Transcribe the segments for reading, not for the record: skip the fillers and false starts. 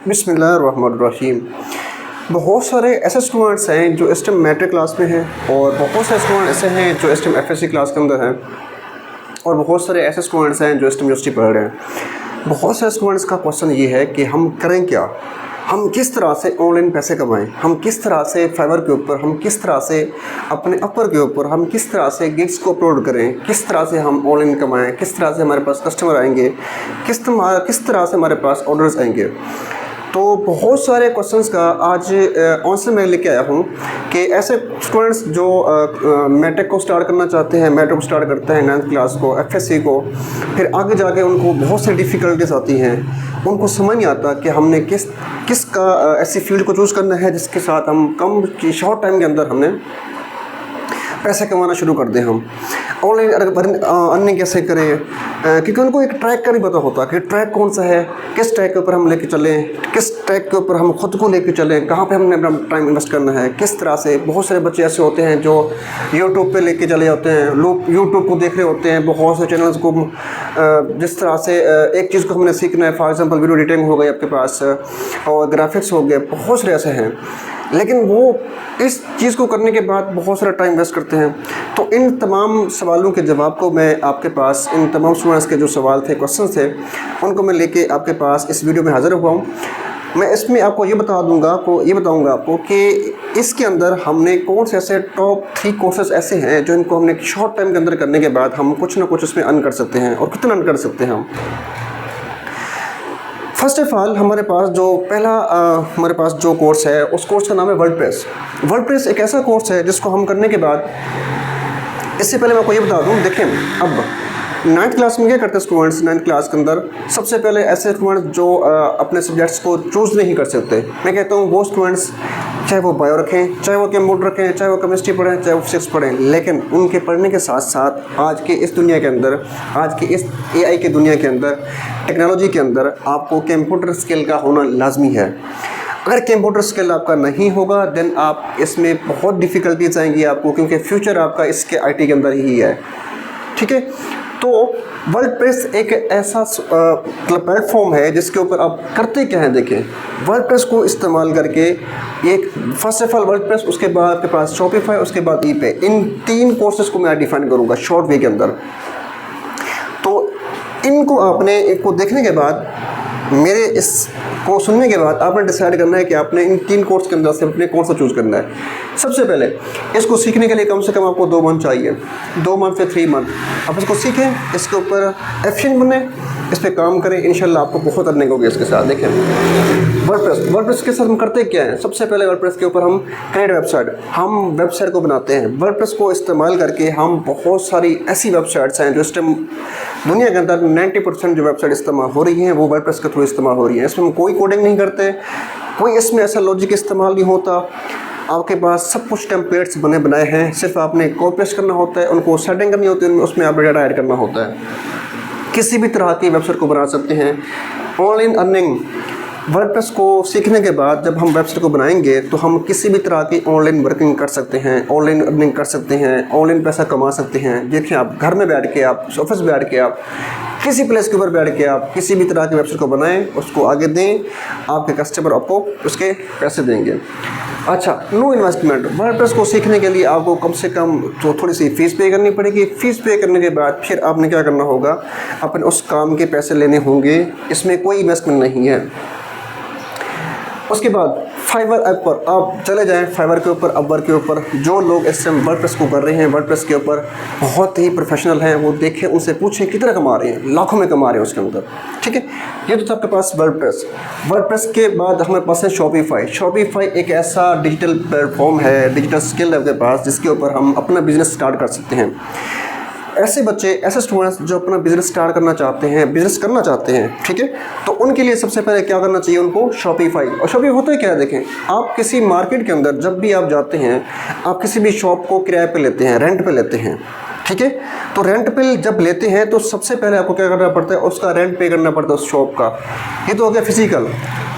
बिस्मिल्लाहिर्रहमानिर्रहीम। बहुत सारे ऐसे स्टूडेंट्स हैं जो इस टाइम मैट्रिक क्लास में हैं, और बहुत सारे स्टूडेंट ऐसे हैं जो इस टाइम एफएससी क्लास के अंदर हैं, और बहुत सारे ऐसे स्टूडेंट्स हैं जो इस टाइम यूनिवर्सिटी पढ़ रहे हैं। बहुत सारे स्टूडेंट्स का क्वेश्चन ये है कि हम करें क्या, हम किस तरह से ऑनलाइन पैसे कमाएं, हम किस तरह से फाइवर के ऊपर, हम किस तरह से अपने अपर के ऊपर, हम किस तरह से गिग्स को अपलोड करें, किस तरह से हम ऑनलाइन कमाएं, किस तरह से हमारे पास कस्टमर आएंगे, किस तरह से हमारे पास ऑर्डर्स आएंगे। तो बहुत सारे क्वेश्चंस का आज आंसर मैं लेके आया हूँ कि ऐसे स्टूडेंट्स जो मैट्रिक को स्टार्ट करना चाहते हैं, मैट्रिक को स्टार्ट करते हैं 9th क्लास को, एफएससी को, फिर आगे जाके उनको बहुत सारी डिफ़िकल्टीज आती हैं, उनको समझ नहीं आता कि हमने किसका ऐसी फील्ड को चूज़ करना है जिसके साथ हम कम शॉर्ट टाइम के अंदर हमने पैसे कमाना शुरू कर दें। हम ऑनलाइन अर्निंग कैसे करें, क्योंकि उनको एक ट्रैक का नहीं पता होता कि ट्रैक कौन सा है, किस ट्रैक के ऊपर हम लेके चलें, किस ट्रैक के ऊपर हम खुद को लेके चलें, कहाँ पे हमने अपना टाइम इन्वेस्ट करना है, किस तरह से। बहुत सारे बच्चे ऐसे होते हैं जो यूट्यूब पे लेके चले जाते हैं, लोग यूट्यूब को देख रहे होते हैं, बहुत से चैनल्स को, जिस तरह से एक चीज़ को हमने सीखना है, फॉर एग्जाम्पल वीडियो एडिटिंग हो गई आपके पास, और ग्राफिक्स हो गए, बहुत सारे ऐसे हैं, लेकिन वो इस चीज़ को करने के बाद बहुत सारा टाइम वेस्ट करते हैं। तो इन तमाम सवालों के जवाब को मैं आपके पास, इन तमाम स्टूडेंट्स के जो सवाल थे, क्वेश्चन थे, उनको मैं लेके आपके पास इस वीडियो में हाज़िर हुआ हूँ। मैं इसमें आपको ये बताऊंगा आपको कि इसके अंदर हमने कौन से ऐसे टॉप 3 कोर्सेज ऐसे हैं जो इनको हमने शॉर्ट टाइम के अंदर करने के बाद हम कुछ ना कुछ इसमें अर्न कर सकते हैं, और कितना अर्न कर सकते हैं हम। फर्स्ट ऑफ ऑल हमारे पास जो कोर्स है, उस कोर्स का नाम है वर्डप्रेस। वर्डप्रेस एक ऐसा कोर्स है जिसको हम करने के बाद, इससे पहले मैं आपको ये बता दूँ, देखें अब 9th क्लास में क्या करते हैं स्टूडेंट्स, 9th क्लास के अंदर सबसे पहले ऐसे स्टूडेंट्स जो अपने सब्जेक्ट्स को चूज़ नहीं कर सकते, मैं कहता हूँ वो स्टूडेंट्स, चाहे वो बायो रखें, चाहे वो कंप्यूटर रखें, चाहे वो केमिस्ट्री पढ़ें, चाहे वो फिजिक्स पढ़ें, लेकिन उनके पढ़ने के साथ साथ आज के इस दुनिया के अंदर, आज के इस AI की दुनिया के अंदर, टेक्नोलॉजी के अंदर आपको कंप्यूटर स्किल का होना लाजमी है। अगर कंप्यूटर स्किल आपका नहीं होगा देन आप इसमें बहुत डिफ़िकल्टीज आएंगी आपको, क्योंकि फ्यूचर आपका इसके IT के अंदर ही है। ठीक है, तो वर्डप्रेस एक ऐसा प्लेटफॉर्म है जिसके ऊपर आप करते क्या हैं। देखें, वर्डप्रेस को इस्तेमाल करके एक फर्स्ट ऑफ ऑल वर्डप्रेस, उसके बाद आपके पास शॉपिफाई, उसके बाद ईपे, इन 3 कोर्सेज को मैं डिफाइन करूँगा शॉर्ट वे के अंदर। तो इनको इनको देखने के बाद, मेरे इस को सुनने के बाद आपने डिसाइड करना है कि आपने इन 3 कोर्स के अंदर से अपने कौन सा चूज़ करना है। सबसे पहले इसको सीखने के लिए कम से कम आपको 2 मंथ चाहिए, 2 मंथ से 3 मंथ आप इसको सीखें, इसके ऊपर एफिशिएंट बने, इस पर काम करें, इंशाल्लाह आपको बहुत अर्निंग होगी इसके साथ। देखें, वर्डप्रेस के साथ हम करते क्या हैं, सबसे पहले वर्डप्रेस के ऊपर हम क्रिएट वेबसाइट, हम वेबसाइट को बनाते हैं। वर्डप्रेस को इस्तेमाल करके हम बहुत सारी ऐसी वेबसाइट्स हैं जो इस टाइम दुनिया के अंदर 90% जो वेबसाइट इस्तेमाल हो रही हैं वो वर्डप्रेस के थ्रू इस्तेमाल हो रही है। इसमें हम कोई कोडिंग नहीं करते, कोई इसमें ऐसा लॉजिक इस्तेमाल नहीं होता, आपके पास सब कुछ टेम्पलेट्स बने बनाए हैं, सिर्फ आपने कॉपी पेस्ट करना होता है, उनको सेटिंग करनी होती है, उसमें आपने डाटा ऐड करना होता है। किसी भी तरह की वेबसाइट को बना सकते हैं। ऑनलाइन अर्निंग, वर्डप्रेस को सीखने के बाद जब हम वेबसाइट को बनाएंगे तो हम किसी भी तरह की ऑनलाइन वर्किंग कर सकते हैं, ऑनलाइन अर्निंग कर सकते हैं, ऑनलाइन पैसा कमा सकते हैं। देखिए, आप घर में बैठ के, आप ऑफिस बैठ के, आप किसी प्लेस के ऊपर बैठ के आप किसी भी तरह की वेबसाइट को बनाएं, उसको आगे दें, आपके कस्टमर आपको उसके पैसे देंगे। अच्छा, नो इन्वेस्टमेंट, वर्डप्रेस को सीखने के लिए आपको कम से कम तो थोड़ी सी फ़ीस पे करनी पड़ेगी। फ़ीस पे करने के बाद फिर आपने क्या करना होगा, अपने उस काम के पैसे लेने होंगे, इसमें कोई इन्वेस्टमेंट नहीं है। उसके बाद फाइवर ऐप पर आप चले जाएं, फाइवर के ऊपर, अपवर्क के ऊपर, जो लोग इस टाइम वर्डप्रेस को कर रहे हैं, वर्डप्रेस के ऊपर बहुत ही प्रोफेशनल हैं, वो देखें, उनसे पूछें कितना कमा रहे हैं, लाखों में कमा रहे हैं उसके अंदर। ठीक है, ये तो था आपके पास वर्डप्रेस के बाद हमारे पास है शॉपिफाई एक ऐसा डिजिटल प्लेटफॉर्म है, डिजिटल स्किल है आपके पास, जिसके ऊपर हम अपना बिजनेस स्टार्ट कर सकते हैं। ऐसे बच्चे, ऐसे स्टूडेंट्स जो अपना बिज़नेस स्टार्ट करना चाहते हैं, बिज़नेस करना चाहते हैं, ठीक है, तो उनके लिए सबसे पहले क्या करना चाहिए उनको, शॉपिफाई। और शॉपिफाई होता है क्या है, देखें, आप किसी मार्केट के अंदर जब भी आप जाते हैं, आप किसी भी शॉप को किराए पे लेते हैं, रेंट पे लेते हैं, ठीक है, तो रेंट पे जब लेते हैं तो सबसे पहले आपको क्या करना पड़ता है, उसका रेंट पे करना पड़ता है उस शॉप का। ये तो हो गया फिजिकल,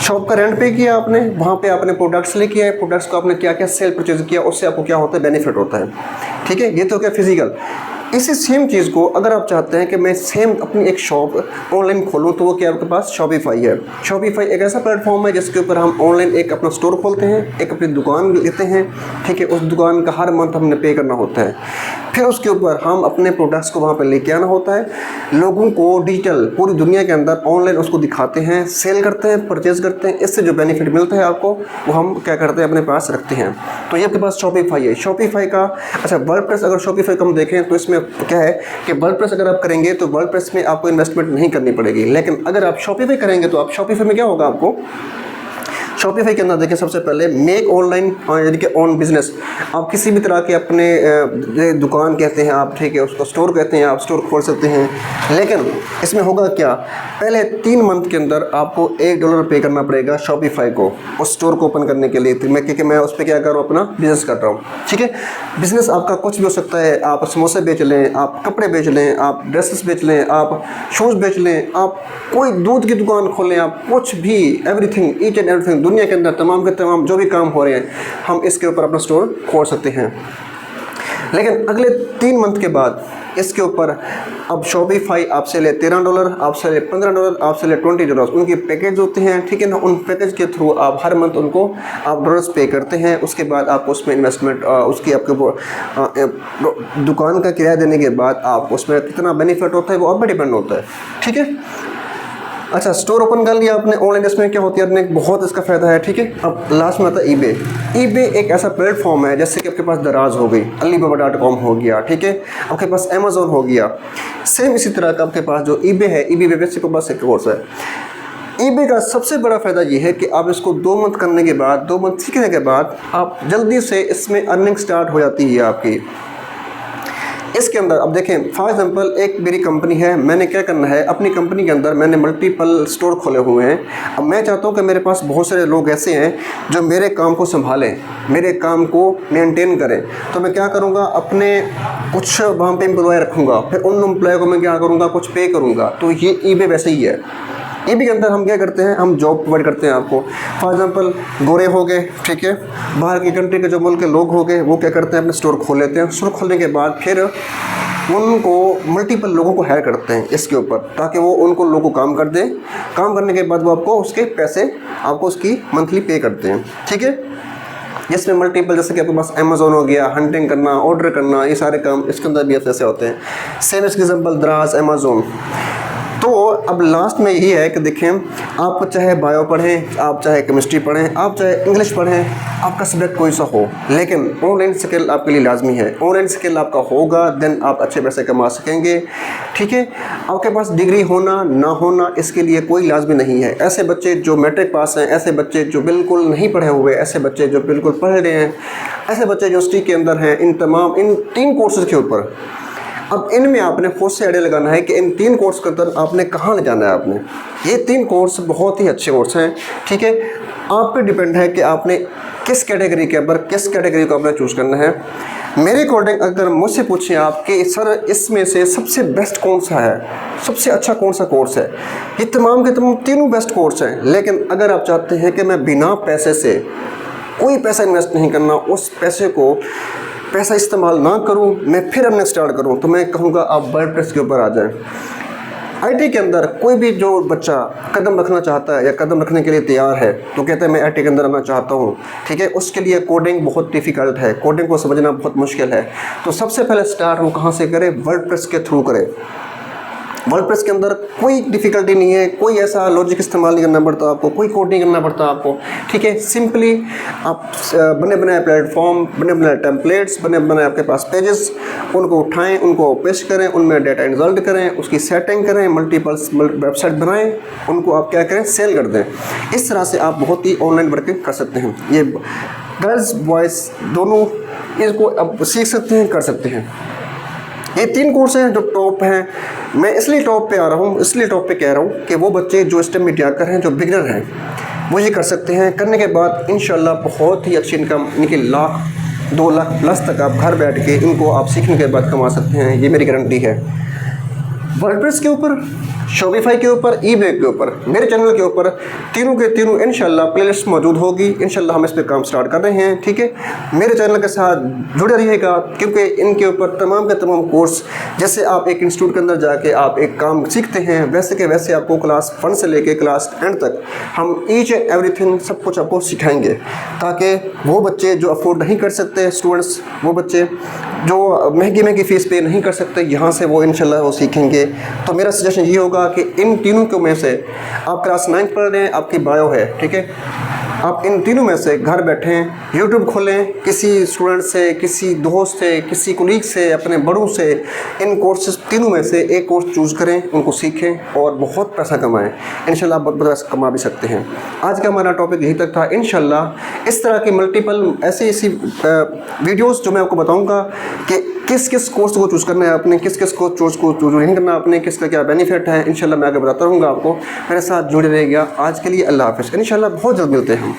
शॉप का रेंट पे किया आपने, वहाँ पे आपने प्रोडक्ट्स लेके आए, प्रोडक्ट्स को आपने क्या क्या सेल परचेज किया, उससे आपको क्या होता है, बेनिफिट होता है। ठीक है, ये तो हो गया फिजिकल। इसी सेम चीज़ को अगर आप चाहते हैं कि मैं सेम अपनी एक शॉप ऑनलाइन खोलूँ, तो वो क्या आपके पास शॉपिफाई है। शॉपिफाई एक ऐसा प्लेटफॉर्म है जिसके ऊपर हम ऑनलाइन एक अपना स्टोर खोलते हैं, एक अपनी दुकान लेते हैं, ठीक है। उस दुकान का हर मंथ हमने पे करना होता है, फिर उसके ऊपर हम अपने प्रोडक्ट्स को वहाँ पर लेके आना होता है, लोगों को डिजिटल पूरी दुनिया के अंदर ऑनलाइन उसको दिखाते हैं, सेल करते हैं, परचेज करते हैं। इससे जो बेनिफिट मिलता है आपको, वो हम क्या करते हैं, अपने पास रखते हैं। तो ये आपके पास शॉपिफाई है। शॉपिफाई का अच्छा वर्डप्रेस, अगर शॉपिफाई को हम देखें तो इसमें क्या है कि वर्डप्रेस अगर आप करेंगे तो वर्डप्रेस में आपको इन्वेस्टमेंट नहीं करनी पड़ेगी, लेकिन अगर आप शॉपिफाई करेंगे तो आप शॉपिफाई में क्या होगा, आपको शॉपिफाई के अंदर देखिए सबसे पहले मेक ऑनलाइन यानी कि ऑन बिजनेस। आप किसी भी तरह के अपने दुकान कहते हैं आप, ठीक है, उसको स्टोर कहते हैं, आप स्टोर खोल सकते हैं। लेकिन इसमें होगा क्या, पहले 3 मंथ के अंदर आपको $1 पे करना पड़ेगा शॉपिफाई को उस स्टोर को ओपन करने के लिए। क्योंकि मैं उस पर क्या कर रहा हूँ, अपना बिजनेस कर रहा हूँ, ठीक है। बिजनेस आपका कुछ भी हो सकता है, आप समोसे बेच लें, आप कपड़े बेच लें, आप ड्रेसेस बेच लें, आप शूज़ बेच लें, आप कोई दूध की दुकान खोलें, आप कुछ भी, एवरीथिंग, ईच एंड एवरीथिंग, दुनिया के अंदर तमाम के तमाम जो भी काम हो रहे हैं, हम इसके ऊपर अपना स्टोर खोल सकते हैं। लेकिन अगले 3 मंथ के बाद इसके ऊपर अब शॉपिफाई आपसे ले $13, आपसे ले $15, आपसे ले $20, उनके पैकेज होते हैं, ठीक है ना। उन पैकेज के थ्रू आप हर मंथ उनको आप डॉलर्स पे करते हैं। उसके बाद आपको उसमें इन्वेस्टमेंट, उसकी आपके दुकान का किराया देने के बाद आपको उसमें कितना बेनिफिट होता है वो आप पर डिपेंड होता है, ठीक है। अच्छा, स्टोर ओपन कर लिया आपने ऑनलाइन, इसमें क्या होती है, आपने बहुत इसका फ़ायदा है, ठीक है। अब लास्ट में आता है ईबे। ईबे एक ऐसा प्लेटफॉर्म है जैसे कि आपके पास दराज हो गई, alibaba.com हो गया, ठीक है, आपके पास अमेज़ॉन हो गया। सेम इसी तरह का आपके पास जो ईबे है, ईबे बेसिक के पास एक कोर्स है। ईबे का सबसे बड़ा फ़ायदा ये है कि आप इसको 2 मंथ करने के बाद, 2 मंथ सीखने के बाद आप जल्दी से इसमें अर्निंग स्टार्ट हो जाती है आपकी। इसके अंदर अब देखें, फॉर एग्जांपल एक मेरी कंपनी है, मैंने क्या करना है, अपनी कंपनी के अंदर मैंने मल्टीपल स्टोर खोले हुए हैं। अब मैं चाहता हूं कि मेरे पास बहुत सारे लोग ऐसे हैं जो मेरे काम को संभालें, मेरे काम को मेंटेन करें। तो मैं क्या करूंगा, अपने कुछ वहाँ पे एम्प्लॉय रखूँगा, फिर उन एम्प्लॉय को मैं क्या करूँगा, कुछ पे करूँगा। तो ये ईबे वैसे ही है। ईबे के अंदर हम क्या करते हैं, हम जॉब प्रोवाइड करते हैं आपको। फॉर एग्जांपल गोरे हो गए, ठीक है, बाहर की कंट्री के जो मुल्क के लोग हो गए, वो क्या करते हैं, अपने स्टोर खोल लेते हैं। स्टोर खोलने के बाद फिर उनको मल्टीपल लोगों को हायर करते हैं इसके ऊपर, ताकि वो उनको लोगों को काम कर दें। काम करने के बाद वो आपको उसके पैसे, आपको उसकी मंथली पे करते हैं, ठीक है। जिसमें मल्टीपल, जैसे कि आपके पास अमेज़ॉन हो गया, हंटिंग करना, ऑर्डर करना, ये सारे काम इसके अंदर भी ऐसे होते हैं। सेम इसके एग्जाम्पल दराज, अमेज़ॉन। तो अब लास्ट में यही है कि देखें, आप चाहे बायो पढ़ें, आप चाहे केमिस्ट्री पढ़ें, आप चाहे इंग्लिश पढ़ें, आपका सब्जेक्ट कोई सा हो, लेकिन ऑनलाइन स्किल आपके लिए लाजमी है। ऑनलाइन स्किल आपका होगा, देन आप अच्छे पैसे कमा सकेंगे, ठीक है। आपके पास डिग्री होना ना होना इसके लिए कोई लाजमी नहीं है। ऐसे बच्चे जो मैट्रिक पास हैं, ऐसे बच्चे जो बिल्कुल नहीं पढ़े हुए, ऐसे बच्चे जो बिल्कुल पढ़ रहे हैं, ऐसे बच्चे जो स्ट्रीम के अंदर हैं, इन 3 कोर्सेज़ के ऊपर अब इनमें आपने खुद से आइडिया लगाना है कि इन 3 कोर्स के अंदर आपने कहाँ ले जाना है। आपने ये 3 कोर्स बहुत ही अच्छे कोर्स हैं, ठीक है। आप पे डिपेंड है कि आपने किस कैटेगरी के ऊपर, किस कैटेगरी को आपने चूज़ करना है। मेरे अकॉर्डिंग अगर मुझसे पूछें आप कि सर इसमें से सबसे बेस्ट कौन सा है, सबसे अच्छा कौन सा कोर्स है, ये तमाम के तमाम तीनों बेस्ट कोर्स हैं। लेकिन अगर आप चाहते हैं कि मैं बिना पैसे से, कोई पैसा इन्वेस्ट नहीं करना, उस पैसे को पैसा इस्तेमाल ना करूं, मैं फिर अर्निंग स्टार्ट करूं, तो मैं कहूँगा आप वर्डप्रेस के ऊपर आ जाएं। आईटी के अंदर कोई भी जो बच्चा कदम रखना चाहता है या कदम रखने के लिए तैयार है, तो कहता है मैं आईटी के अंदर आना चाहता हूँ, ठीक है। उसके लिए कोडिंग बहुत डिफ़िकल्ट है, कोडिंग को समझना बहुत मुश्किल है। तो सबसे पहले स्टार्ट वो कहाँ से करें, वर्डप्रेस के थ्रू करें। वर्डप्रेस के अंदर कोई डिफ़िकल्टी नहीं है, कोई ऐसा लॉजिक इस्तेमाल नहीं करना पड़ता आपको, कोई कोड नहीं करना पड़ता आपको, ठीक है। सिंपली आप बने बनाए प्लेटफॉर्म, बने बनाए टेम्पलेट्स, बने बनाए आपके पास पेजेस, उनको उठाएं, उनको पेश करें, उनमें डेटा इंसर्ट करें, उसकी सेटिंग करें, मल्टीपल वेबसाइट बनाएं, उनको आप क्या करें, सेल कर दें। इस तरह से आप बहुत ही ऑनलाइन वर्किंग कर सकते हैं। ये गर्ल्स बॉयज़ दोनों इसको अब सीख सकते हैं, कर सकते हैं। ये 3 कोर्स हैं जो टॉप हैं। मैं इसलिए टॉप पे आ रहा हूँ, इसलिए टॉप पे कह रहा हूँ कि वो बच्चे जो स्टेम मीडियाकर हैं, जो बिगनर हैं, वो ये कर सकते हैं। करने के बाद इंशाल्लाह बहुत ही अच्छी इनकम, इनके 1 लाख 2 लाख प्लस तक आप घर बैठ के इनको आप सीखने के बाद कमा सकते हैं, ये मेरी गारंटी है। वर्डप्रेस के ऊपर, शॉपिफाई के ऊपर, ई-बे के ऊपर, मेरे चैनल के ऊपर तीनों के तीनों इंशाल्लाह प्लेलिस्ट मौजूद होगी। इंशाल्लाह हम इस पे काम स्टार्ट कर रहे हैं, ठीक है। मेरे चैनल के साथ जुड़े रहिएगा, क्योंकि इनके ऊपर तमाम के तमाम कोर्स, जैसे आप एक इंस्टीट्यूट के अंदर जाके आप एक काम सीखते हैं, वैसे के वैसे आपको क्लास 1 से लेके क्लास एंड तक हम ईच एंड एवरीथिंग सब कुछ आपको सिखाएंगे, ताकि वो बच्चे जो अफोर्ड नहीं कर सकते स्टूडेंट्स, वो बच्चे जो महंगी महंगी फ़ीस पे नहीं कर सकते, यहाँ से वो इंशाल्लाह वो सीखेंगे। तो मेरा सजेशन ये होगा कि इन तीनों के में से आप क्लास 9 पढ़ रहे हैं, आपकी बायो है, ठीक है, आप इन तीनों में से घर बैठें यूट्यूब खोलें, किसी स्टूडेंट से, किसी दोस्त से, किसी कुलीग से, अपने बड़ों से इन कोर्सेज तीनों में से एक कोर्स चूज़ करें, उनको सीखें और बहुत पैसा कमाएं। इंशाल्लाह आप बहुत पैसा कमा भी सकते हैं। आज का हमारा टॉपिक यही तक था। इंशाल्लाह इस तरह की मल्टीपल ऐसी वीडियोस जो मैं आपको बताऊंगा कि किस किस कोर्स को चूज़ करना है आपने, किस किस कोर्स को चूज़ नहीं करना आपने, किसका क्या बेनिफिट है, इंशाल्लाह मैं आगे बताता रहूँगा आपको। मेरे साथ जुड़े रहिएगा। आज के लिए अल्लाह हाफ़िज़। इंशाल्लाह बहुत जल्द मिलते हैं हम।